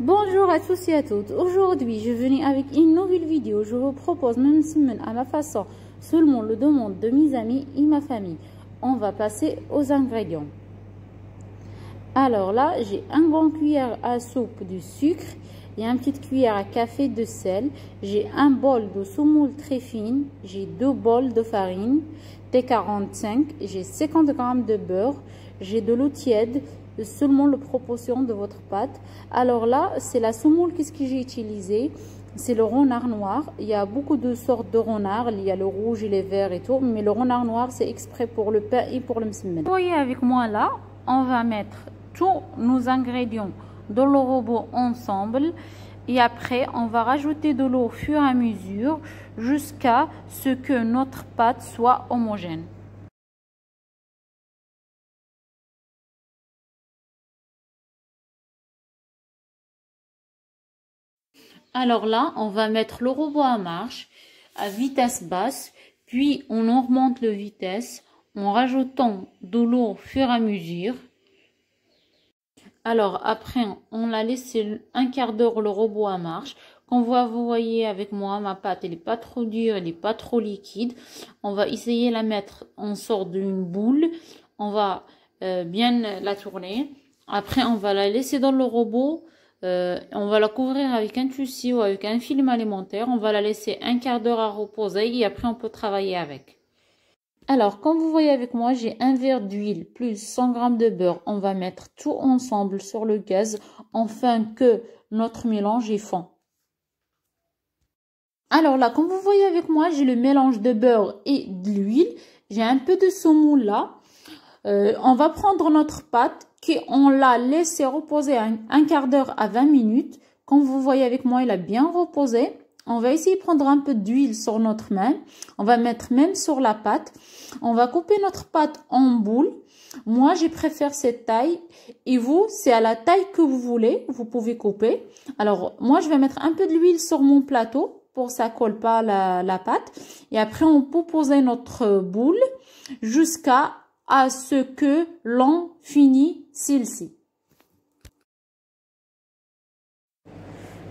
Bonjour à tous et à toutes. Aujourd'hui, je venais avec une nouvelle vidéo. Je vous propose même semaine à ma façon, seulement le demande de mes amis et ma famille. On va passer aux ingrédients. Alors là, j'ai un grand cuillère à soupe de sucre et une petite cuillère à café de sel. J'ai un bol de semoule très fine. J'ai 2 bols de farine T45. J'ai 50 g de beurre. J'ai de l'eau tiède, seulement la proportion de votre pâte. Alors là, c'est la semoule qu'est-ce que j'ai utilisé. C'est le renard noir. Il y a beaucoup de sortes de renards. Il y a le rouge et les verts et tout. Mais le renard noir, c'est exprès pour le pain et pour le msemen. Vous voyez avec moi là, on va mettre tous nos ingrédients dans le robot ensemble. Et après, on va rajouter de l'eau au fur et à mesure jusqu'à ce que notre pâte soit homogène. Alors là, on va mettre le robot en marche à vitesse basse, puis on augmente la vitesse en rajoutant de l'eau au fur et à mesure. Alors après, on l'a laissé un quart d'heure le robot en marche. Quand vous voyez avec moi, ma pâte, elle n'est pas trop dure, elle n'est pas trop liquide. On va essayer de la mettre en sorte d'une boule. On va bien la tourner. Après, on va la laisser dans le robot. On va la couvrir avec un tissu ou avec un film alimentaire. On va la laisser un quart d'heure à reposer et après on peut travailler avec. Alors, comme vous voyez avec moi, j'ai un verre d'huile plus 100 g de beurre. On va mettre tout ensemble sur le gaz afin que notre mélange est fond. Alors là, comme vous voyez avec moi, j'ai le mélange de beurre et de l'huile. J'ai un peu de semoule là. On va prendre notre pâte qu'on l'a laissé reposer un quart d'heure à 20 minutes. Comme vous voyez avec moi, il a bien reposé. On va essayer de prendre un peu d'huile sur notre main. On va mettre même sur la pâte. On va couper notre pâte en boule. Moi, je préfère cette taille. Et vous, c'est à la taille que vous voulez. Vous pouvez couper. Alors, moi, je vais mettre un peu d'huile sur mon plateau pour que ça colle pas la pâte. Et après, on peut poser notre boule jusqu'à ce que l'on finit celle-ci.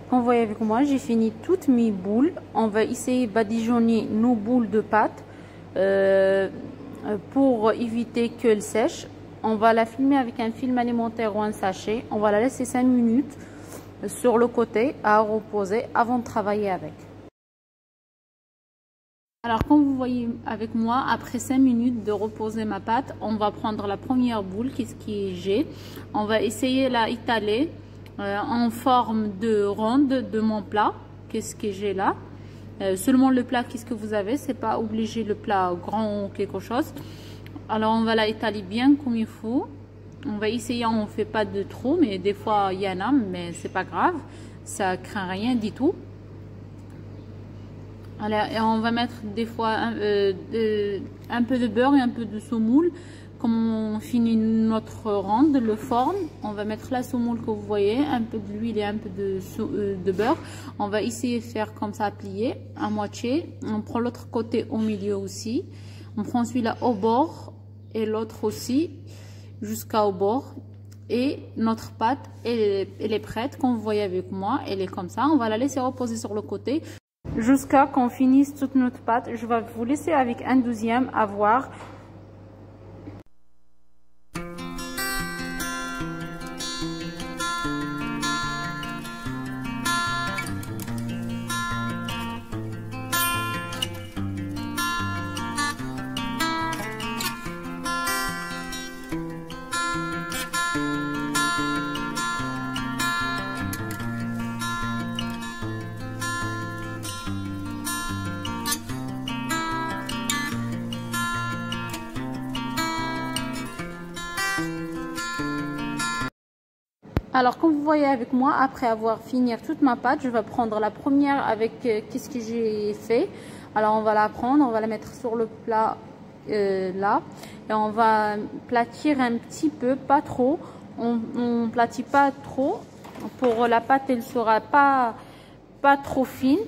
Comme vous voyez avec moi, j'ai fini toutes mes boules. On va essayer de badigeonner nos boules de pâte pour éviter qu'elles sèchent. On va la filmer avec un film alimentaire ou un sachet. On va la laisser 5 minutes sur le côté à reposer avant de travailler avec. Alors, comme vous voyez avec moi, après 5 minutes de reposer ma pâte, on va prendre la première boule, qu'est-ce que j'ai. On va essayer de la étaler en forme de ronde de mon plat. Qu'est-ce que j'ai là? Seulement le plat, qu'est-ce que vous avez? C'est pas obligé le plat grand ou quelque chose. Alors, on va la étaler bien comme il faut. On va essayer, on ne fait pas de trop, mais des fois il y en a, mais c'est pas grave. Ça craint rien du tout. Alors, et on va mettre des fois un peu de beurre et un peu de semoule. Comme on finit notre ronde, le forme, on va mettre la semoule que vous voyez, un peu de l'huile et un peu de beurre. On va essayer de faire comme ça, plier à moitié. On prend l'autre côté au milieu aussi. On prend celui-là au bord et l'autre aussi jusqu'au bord. Et notre pâte, elle est prête. Comme vous voyez avec moi, elle est comme ça. On va la laisser reposer sur le côté jusqu'à qu'on finisse toute notre pâte. Je vais vous laisser avec un deuxième à voir. Alors, comme vous voyez avec moi, après avoir fini toute ma pâte, je vais prendre la première avec qu'est-ce que j'ai fait. Alors, on va la prendre, on va la mettre sur le plat là. Et on va platir un petit peu, pas trop. On platit pas trop. Pour la pâte, elle sera pas trop fine.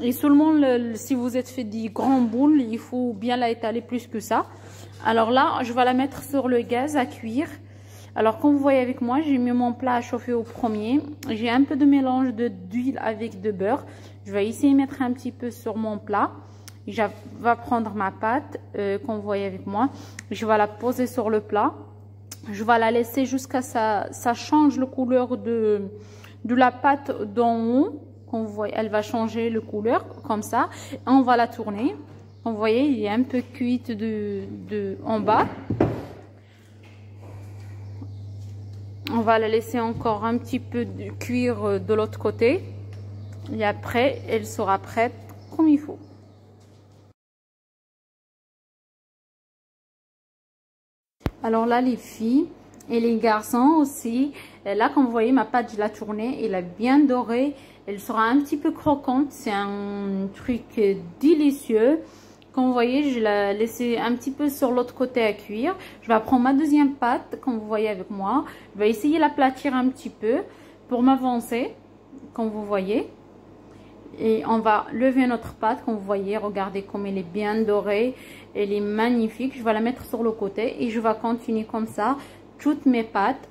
Et seulement, si vous êtes fait des grandes boules, il faut bien la étaler plus que ça. Alors là, je vais la mettre sur le gaz à cuire Alors, comme vous voyez avec moi, j'ai mis mon plat à chauffer au premier. J'ai un peu de mélange d'huile avec de beurre. Je vais essayer de mettre un petit peu sur mon plat. Je vais prendre ma pâte, comme vous voyez avec moi. Je vais la poser sur le plat. Je vais la laisser jusqu'à ça change la couleur de la pâte d'en haut. Comme vous voyez, elle va changer la couleur comme ça. Et on va la tourner. Comme vous voyez, il est un peu cuite en bas. On va la laisser encore un petit peu cuire de l'autre côté. Et après, elle sera prête comme il faut. Alors là, les filles et les garçons aussi, là, comme vous voyez, ma pâte, je l'ai tournée. Elle est bien dorée. Elle sera un petit peu croquante. C'est un truc délicieux. Comme vous voyez, je l'ai laissé un petit peu sur l'autre côté à cuire. Je vais prendre ma deuxième pâte, comme vous voyez avec moi. Je vais essayer de l'aplatir un petit peu pour m'avancer, comme vous voyez. Et on va lever notre pâte, comme vous voyez. Regardez comme elle est bien dorée. Elle est magnifique. Je vais la mettre sur le côté et je vais continuer comme ça toutes mes pâtes.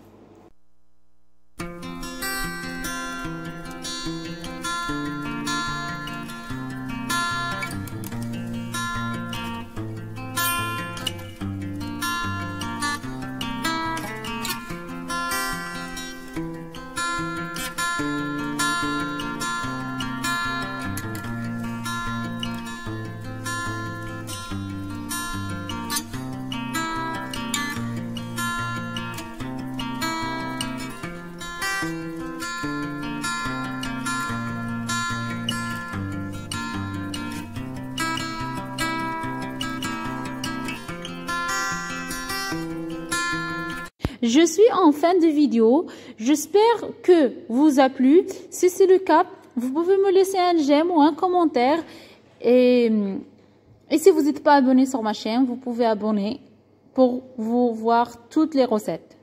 Je suis en fin de vidéo. J'espère que vous a plu. Si c'est le cas, vous pouvez me laisser un j'aime ou un commentaire. Et si vous n'êtes pas abonné sur ma chaîne, vous pouvez abonner pour vous voir toutes les recettes.